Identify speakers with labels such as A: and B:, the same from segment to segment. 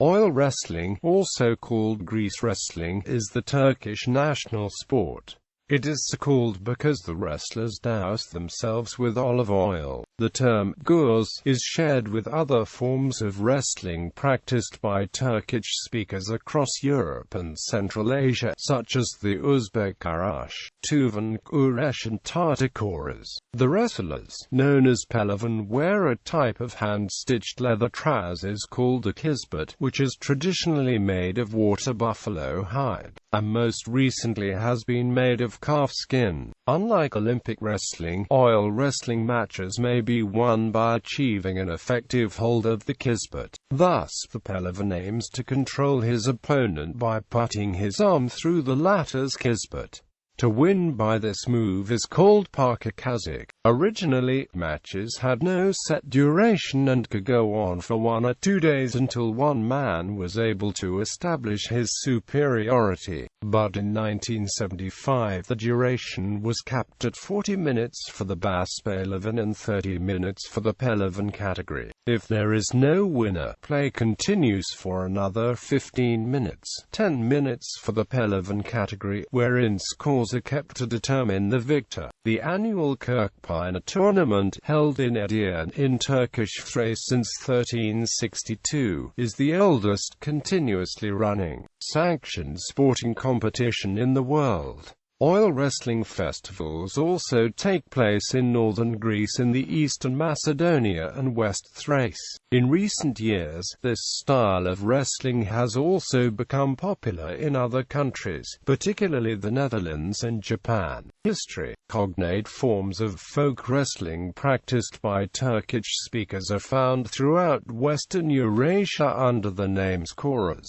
A: Oil wrestling, also called grease wrestling, is the Turkish national sport. It is so called because the wrestlers douse themselves with olive oil. The term douse is shared with other forms of wrestling practiced by Turkic-speakers across Europe and Central Asia, such as the Uzbek kurash, Tuvan, khuresh and Tatar köräsh. The wrestlers, known as pehlivan, wear a type of hand-stitched leather trousers called a kisbet, which is traditionally made of water buffalo hide, and most recently has been made of calfskin. Unlike Olympic wrestling, oil wrestling matches may be won by achieving an effective hold of the kisbet. Thus, the pehlivan aims to control his opponent by putting his arm through the latter's kisbet. To win by this move is called parka-kazak. Originally, matches had no set duration and could go on for 1 or 2 days until one man was able to establish his superiority. But in 1975 the duration was capped at 40 minutes for the douse pehlivan and 30 minutes for the pehlivan category. If there is no winner, play continues for another 15 minutes, 10 minutes for the pehlivan category, wherein scores are kept to determine the victor. The annual Köräş tournament, held in Edirne in Turkish thrace since 1362, is the oldest continuously running, sanctioned sporting competition in the world. Oil wrestling festivals also take place in northern Greece, in the eastern Macedonia and West Thrace. In recent years, this style of wrestling has also become popular in other countries, particularly the Netherlands and Japan. History. Cognate forms of folk wrestling practiced by Turkish speakers are found throughout Western Eurasia under the names khuresh,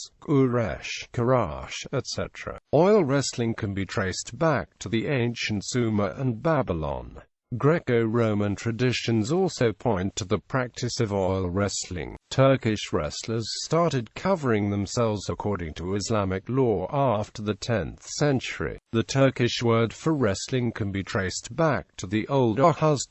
A: kurash, etc. Oil wrestling can be traced back to the ancient Sumer and Babylon. Greco-Roman traditions also point to the practice of oil wrestling. Turkish wrestlers started covering themselves according to Islamic law after the 10th century. The Turkish word for wrestling can be traced back to the Old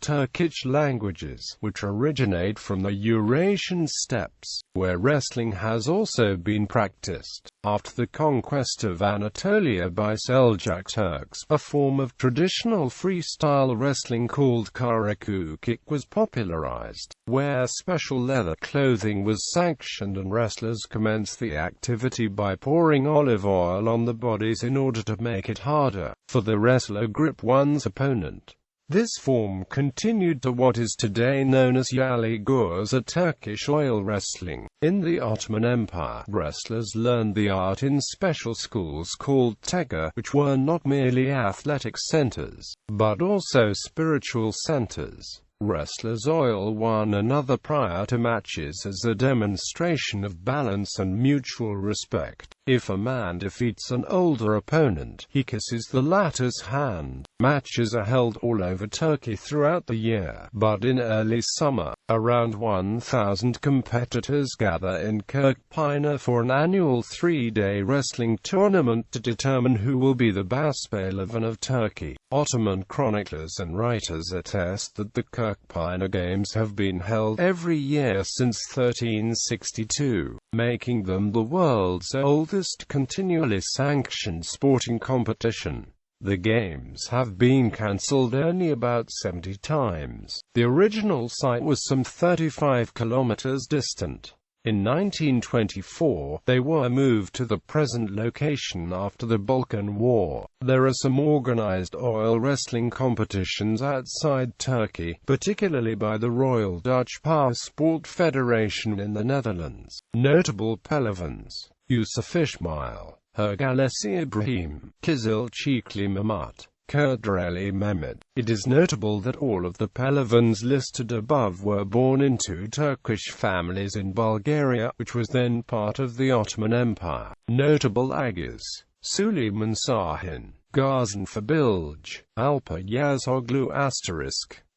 A: Turkish languages, which originate from the Eurasian steppes, where wrestling has also been practiced. After the conquest of Anatolia by Seljuk Turks, a form of traditional freestyle wrestling called köräş was popularized, where special leather clothing was sanctioned and wrestlers commenced the activity by pouring olive oil on the bodies in order to make it harder for the wrestler grip one's opponent. This form continued to what is today known as yali güreş, a Turkish oil wrestling. In the Ottoman Empire, wrestlers learned the art in special schools called tega, which were not merely athletic centers, but also spiritual centers. Wrestlers oil one another prior to matches as a demonstration of balance and mutual respect. If a man defeats an older opponent, he kisses the latter's hand. Matches are held all over Turkey throughout the year, but in early summer, around 1,000 competitors gather in Kirkpınar for an annual 3-day wrestling tournament to determine who will be the douse pehlivan of Turkey. Ottoman chroniclers and writers attest that the Kirkpınar Games have been held every year since 1362, making them the world's oldest continually sanctioned sporting competition. The games have been cancelled only about 70 times. The original site was some 35 kilometers distant. In 1924, they were moved to the present location after the Balkan War. There are some organized oil wrestling competitions outside Turkey, particularly by the Royal Dutch Power Sport Federation in the Netherlands. Notable pehlivans: Yusuf Ismail, Hergalesi Ibrahim, Kizilchikli Mehmet, Kurdrali Mehmet. It is notable that all of the pehlivans listed above were born into Turkish families in Bulgaria, which was then part of the Ottoman Empire. Notable agas: Süleyman Sahin, Gazan Fabilj, Alpa Yazoglu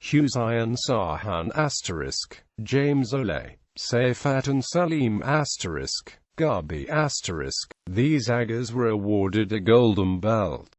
A: Hüseyin Sahan James Olay, Seyfettin Salim Gabi. These agas were awarded a golden belt.